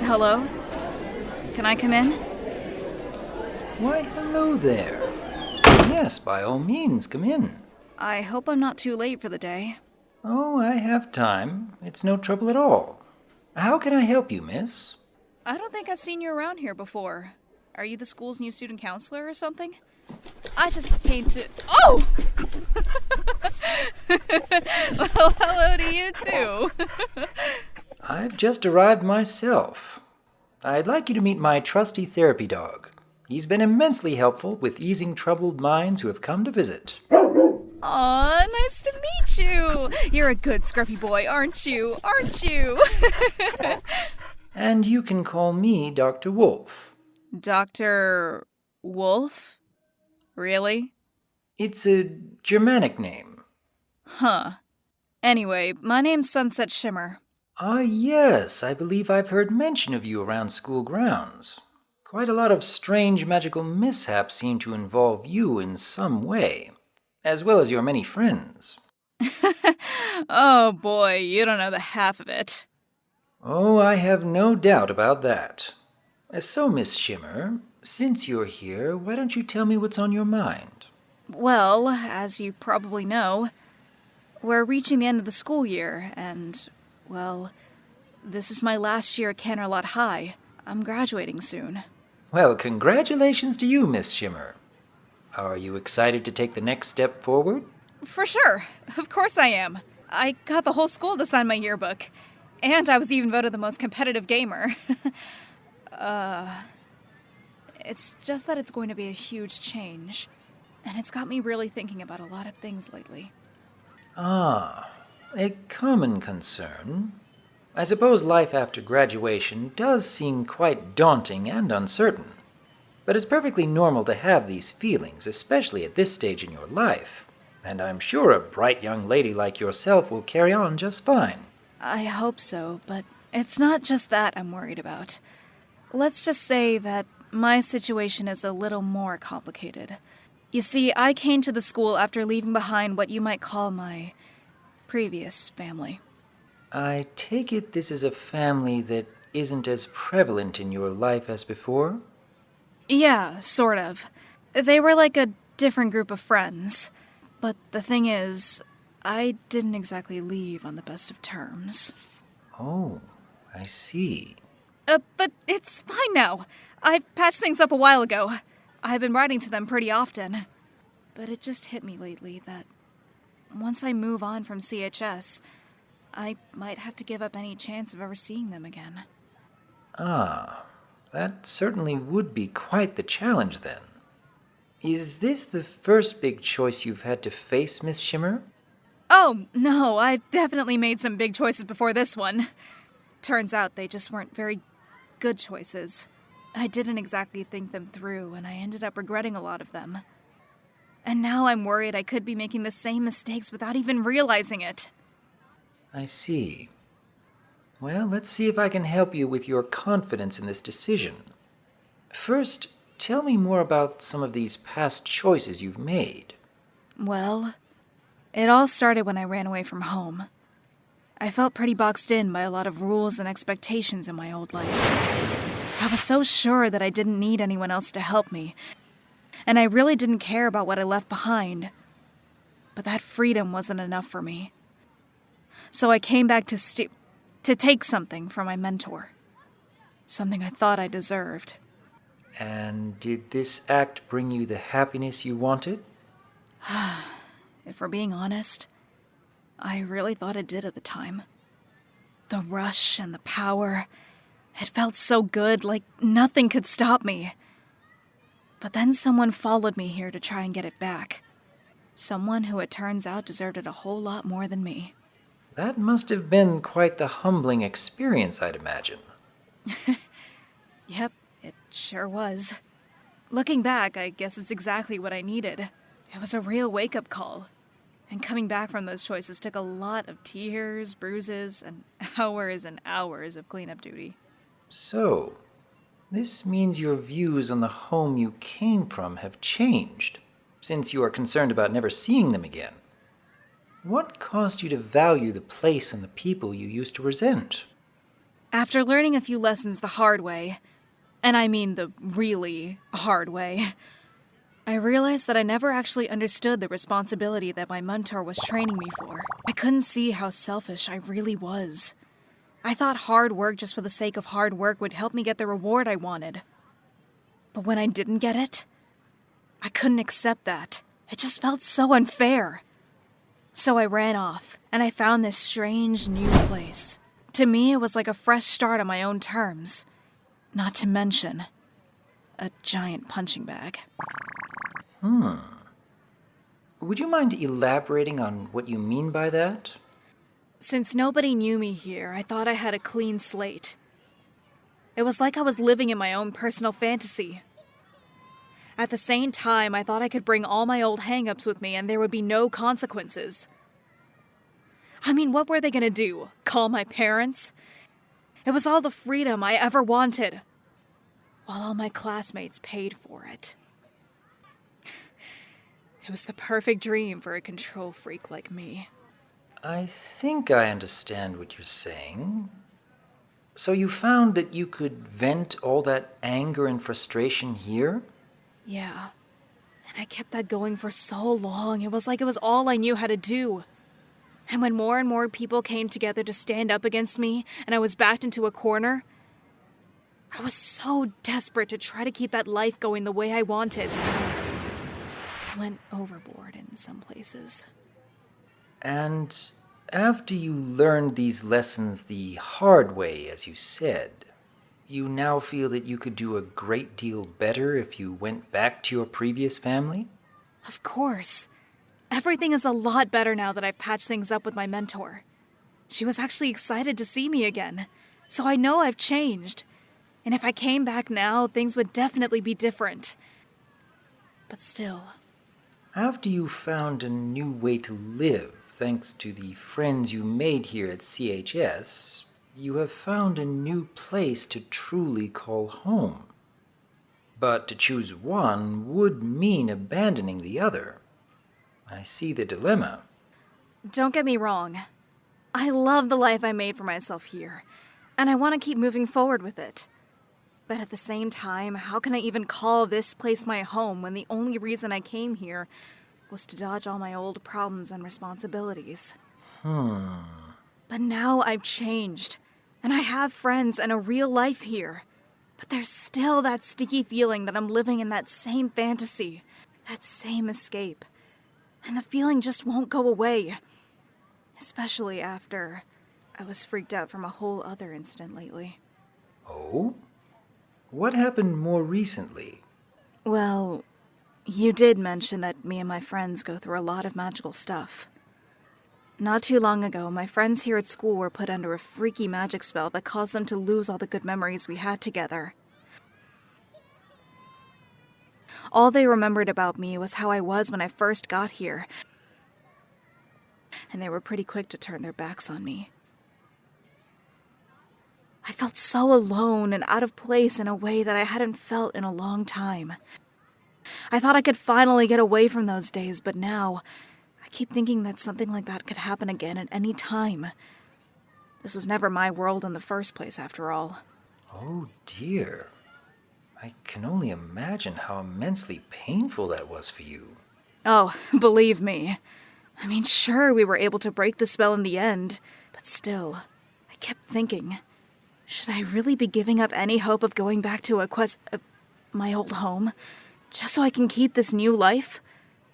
Hello? Can I come in? Why, hello there. Yes, by all means, come in. I hope I'm not too late for the day. Oh, I have time. It's no trouble at all. How can I help you, miss? I don't think I've seen you around here before. Are you the school's new student counselor or something? I just came to... Oh! Well, hello to you, too. I've just arrived myself. I'd like you to meet my trusty therapy dog. He's been immensely helpful with easing troubled minds who have come to visit. Aw, nice to meet you. You're a good scruffy boy, aren't you? Aren't you? And you can call me Dr. Wolf. Dr. Wolf? Really? It's a Germanic name. Huh. Anyway, my name's Sunset Shimmer. Ah, yes, I believe I've heard mention of you around school grounds. Quite a lot of strange magical mishaps seem to involve you in some way, as well as your many friends. Oh boy, you don't know the half of it. Oh, I have no doubt about that. So, Miss Shimmer, since you're here, why don't you tell me what's on your mind? Well, as you probably know, we're reaching the end of the school year, and, well, this is my last year at Canterlot High. I'm graduating soon. Well, congratulations to you, Miss Shimmer. Are you excited to take the next step forward? For sure. Of course I am. I got the whole school to sign my yearbook. And I was even voted the most competitive gamer. It's just that it's going to be a huge change. And it's got me really thinking about a lot of things lately. Ah, a common concern. I suppose life after graduation does seem quite daunting and uncertain. But it's perfectly normal to have these feelings, especially at this stage in your life. And I'm sure a bright young lady like yourself will carry on just fine. I hope so, but it's not just that I'm worried about. Let's just say that my situation is a little more complicated. You see, I came to the school after leaving behind what you might call my previous family. I take it this is a family that isn't as prevalent in your life as before? Yeah, sort of. They were like a different group of friends. But the thing is, I didn't exactly leave on the best of terms. Oh, I see. But it's fine now. I've patched things up a while ago. I've been writing to them pretty often. But it just hit me lately that once I move on from CHS, I might have to give up any chance of ever seeing them again. Ah, that certainly would be quite the challenge then. Is this the first big choice you've had to face, Miss Shimmer? Oh, no, I've definitely made some big choices before this one. Turns out they just weren't very good choices. I didn't exactly think them through, and I ended up regretting a lot of them. And now I'm worried I could be making the same mistakes without even realizing it. I see. Well, let's see if I can help you with your confidence in this decision. First, tell me more about some of these past choices you've made. Well, it all started when I ran away from home. I felt pretty boxed in by a lot of rules and expectations in my old life. I was so sure that I didn't need anyone else to help me, and I really didn't care about what I left behind. But that freedom wasn't enough for me. So I came back to take something from my mentor. Something I thought I deserved. And did this act bring you the happiness you wanted? If we're being honest, I really thought it did at the time. The rush and the power, it felt so good, like nothing could stop me. But then someone followed me here to try and get it back. Someone who it turns out deserved it a whole lot more than me. That must have been quite the humbling experience, I'd imagine. Yep, it sure was. Looking back, I guess it's exactly what I needed. It was a real wake-up call. And coming back from those choices took a lot of tears, bruises, and hours of cleanup duty. So, this means your views on the home you came from have changed, since you are concerned about never seeing them again. What caused you to value the place and the people you used to resent? After learning a few lessons the hard way, and I mean the really hard way, I realized that I never actually understood the responsibility that my mentor was training me for. I couldn't see how selfish I really was. I thought hard work just for the sake of hard work would help me get the reward I wanted. But when I didn't get it, I couldn't accept that. It just felt so unfair. So I ran off, and I found this strange new place. To me, it was like a fresh start on my own terms. Not to mention, a giant punching bag. Would you mind elaborating on what you mean by that? Since nobody knew me here, I thought I had a clean slate. It was like I was living in my own personal fantasy. At the same time, I thought I could bring all my old hang-ups with me and there would be no consequences. I mean, what were they gonna do? Call my parents? It was all the freedom I ever wanted, while all my classmates paid for it. It was the perfect dream for a control freak like me. I think I understand what you're saying. So you found that you could vent all that anger and frustration here? Yeah. And I kept that going for so long. It was like it was all I knew how to do. And when more and more people came together to stand up against me, and I was backed into a corner, I was so desperate to try to keep that life going the way I wanted. I went overboard in some places. And after you learned these lessons the hard way, as you said, you now feel that you could do a great deal better if you went back to your previous family? Of course. Everything is a lot better now that I've patched things up with my mentor. She was actually excited to see me again, so I know I've changed. And if I came back now, things would definitely be different. But still. After you found a new way to live, thanks to the friends you made here at CHS, you have found a new place to truly call home. But to choose one would mean abandoning the other. I see the dilemma. Don't get me wrong. I love the life I made for myself here, and I want to keep moving forward with it. But at the same time, how can I even call this place my home when the only reason I came here was to dodge all my old problems and responsibilities? But now I've changed, and I have friends and a real life here. But there's still that sticky feeling that I'm living in that same fantasy, that same escape. And the feeling just won't go away. Especially after I was freaked out from a whole other incident lately. Oh? What happened more recently? Well, you did mention that me and my friends go through a lot of magical stuff. Not too long ago, my friends here at school were put under a freaky magic spell that caused them to lose all the good memories we had together. All they remembered about me was how I was when I first got here, and they were pretty quick to turn their backs on me. I felt so alone and out of place in a way that I hadn't felt in a long time. I thought I could finally get away from those days, but now I keep thinking that something like that could happen again at any time. This was never my world in the first place, after all. Oh dear. I can only imagine how immensely painful that was for you. Oh, believe me. I mean, sure, we were able to break the spell in the end, but still, I kept thinking, should I really be giving up any hope of going back to my old home, just so I can keep this new life?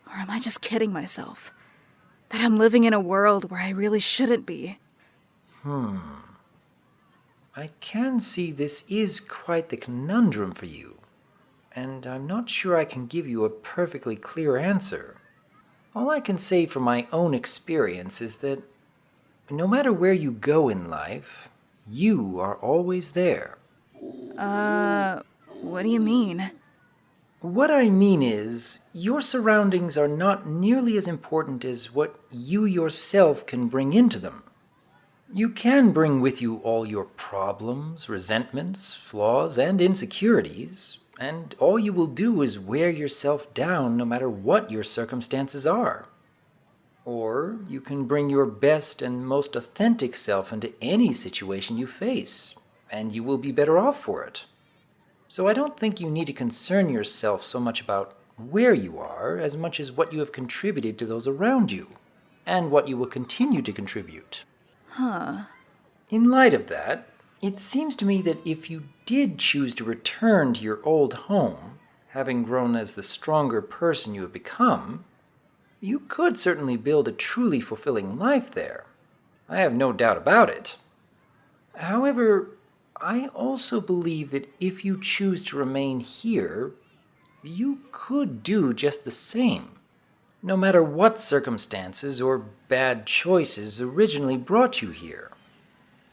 Or am I just kidding myself? That I'm living in a world where I really shouldn't be? I can see this is quite the conundrum for you, and I'm not sure I can give you a perfectly clear answer. All I can say from my own experience is that no matter where you go in life, you are always there. What do you mean? What I mean is, your surroundings are not nearly as important as what you yourself can bring into them. You can bring with you all your problems, resentments, flaws, and insecurities, and all you will do is wear yourself down no matter what your circumstances are. Or you can bring your best and most authentic self into any situation you face, and you will be better off for it. So I don't think you need to concern yourself so much about where you are as much as what you have contributed to those around you, and what you will continue to contribute. Huh. In light of that, it seems to me that if you did choose to return to your old home, having grown as the stronger person you have become, you could certainly build a truly fulfilling life there. I have no doubt about it. However, I also believe that if you choose to remain here, you could do just the same, no matter what circumstances or bad choices originally brought you here.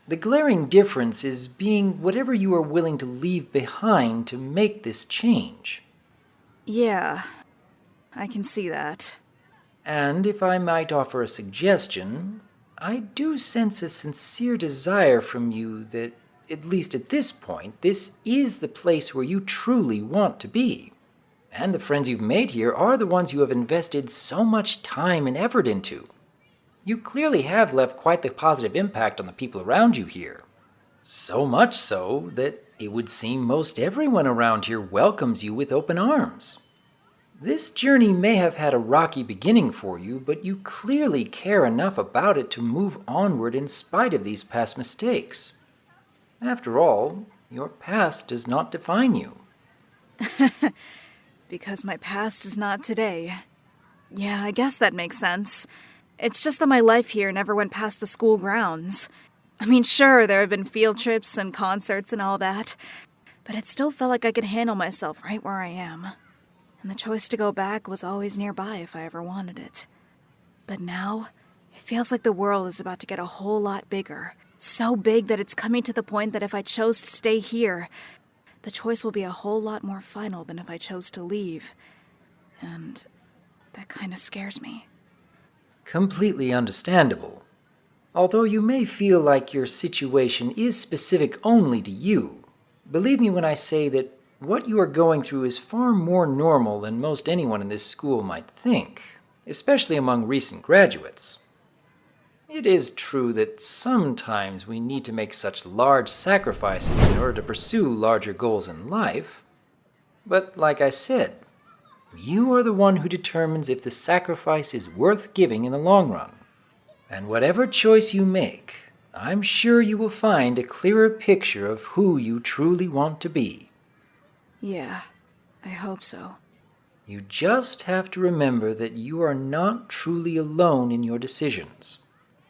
The glaring difference is being whatever you are willing to leave behind to make this change. Yeah, I can see that. And if I might offer a suggestion, I do sense a sincere desire from you that, at least at this point, this is the place where you truly want to be. And the friends you've made here are the ones you have invested so much time and effort into. You clearly have left quite the positive impact on the people around you here. So much so that it would seem most everyone around here welcomes you with open arms. This journey may have had a rocky beginning for you, but you clearly care enough about it to move onward in spite of these past mistakes. After all, your past does not define you. Because my past is not today. Yeah, I guess that makes sense. It's just that my life here never went past the school grounds. I mean, sure, there have been field trips and concerts and all that, but it still felt like I could handle myself right where I am. And the choice to go back was always nearby if I ever wanted it. But now, it feels like the world is about to get a whole lot bigger. So big that it's coming to the point that if I chose to stay here, the choice will be a whole lot more final than if I chose to leave. And that kind of scares me. Completely understandable. Although you may feel like your situation is specific only to you, believe me when I say that what you are going through is far more normal than most anyone in this school might think, especially among recent graduates. It is true that sometimes we need to make such large sacrifices in order to pursue larger goals in life, but like I said, you are the one who determines if the sacrifice is worth giving in the long run. And whatever choice you make, I'm sure you will find a clearer picture of who you truly want to be. Yeah, I hope so. You just have to remember that you are not truly alone in your decisions.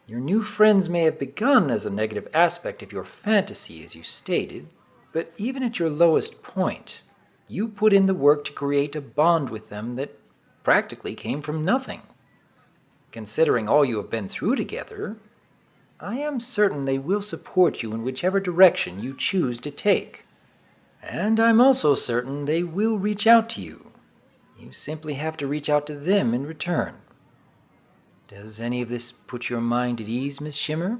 Your new friends may have begun as a negative aspect of your fantasy, as you stated, but even at your lowest point, you put in the work to create a bond with them that practically came from nothing. Considering all you have been through together, I am certain they will support you in whichever direction you choose to take. And I'm also certain they will reach out to you. You simply have to reach out to them in return. Does any of this put your mind at ease, Miss Shimmer?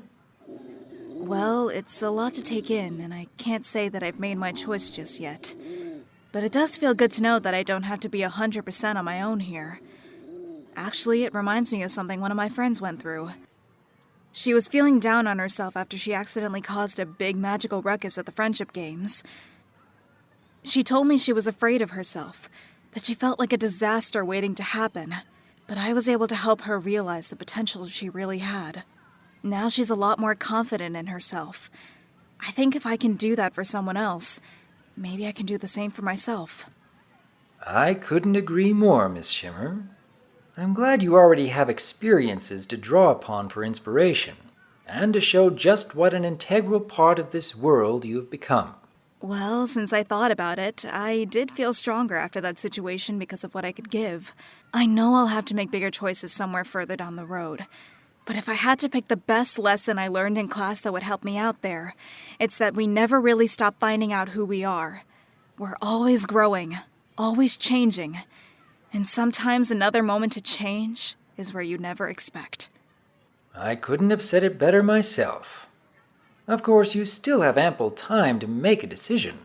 Well, it's a lot to take in, and I can't say that I've made my choice just yet. But it does feel good to know that I don't have to be 100% on my own here. Actually, it reminds me of something one of my friends went through. She was feeling down on herself after she accidentally caused a big magical ruckus at the friendship games. She told me she was afraid of herself, that she felt like a disaster waiting to happen, but I was able to help her realize the potential she really had. Now she's a lot more confident in herself. I think if I can do that for someone else, maybe I can do the same for myself. I couldn't agree more, Miss Shimmer. I'm glad you already have experiences to draw upon for inspiration, and to show just what an integral part of this world you have become. Well, since I thought about it, I did feel stronger after that situation because of what I could give. I know I'll have to make bigger choices somewhere further down the road. But if I had to pick the best lesson I learned in class that would help me out there, it's that we never really stop finding out who we are. We're always growing, always changing. And sometimes another moment to change is where you never expect. I couldn't have said it better myself. Of course, you still have ample time to make a decision.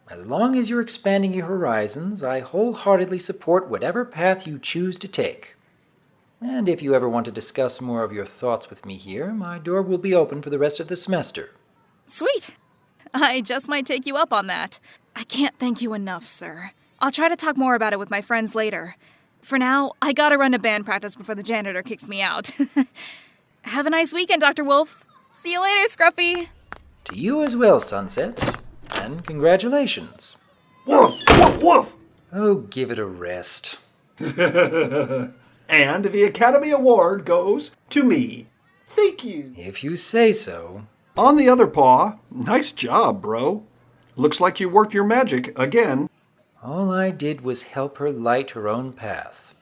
As long as you're expanding your horizons, I wholeheartedly support whatever path you choose to take. And if you ever want to discuss more of your thoughts with me here, my door will be open for the rest of the semester. Sweet! I just might take you up on that. I can't thank you enough, sir. I'll try to talk more about it with my friends later. For now, I gotta run to band practice before the janitor kicks me out. Have a nice weekend, Dr. Wolf. See you later, Scruffy. To you as well, Sunset. And congratulations. Woof, woof, woof! Oh, give it a rest. And the Academy Award goes to me. Thank you. If you say so. On the other paw, nice job, bro. Looks like you worked your magic again. All I did was help her light her own path.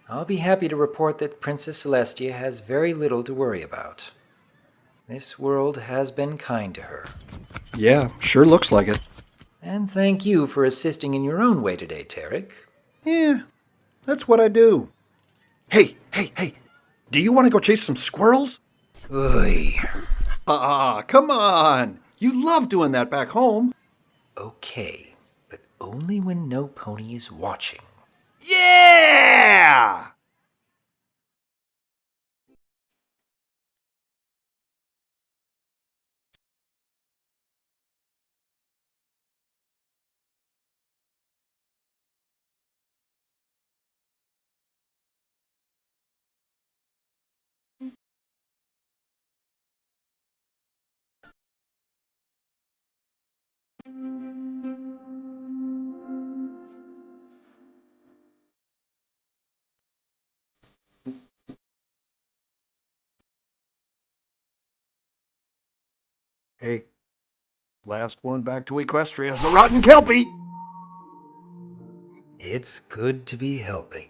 I'll be happy to report that Princess Celestia has very little to worry about. This world has been kind to her. Yeah, sure looks like it. And thank you for assisting in your own way today, Tarek. Yeah, that's what I do. Hey, do you want to go chase some squirrels? Oy. Come on. You love doing that back home. Okay, but only when no pony is watching. Yeah! Hey, last one back to Equestria is a rotten kelpie. It's good to be helping.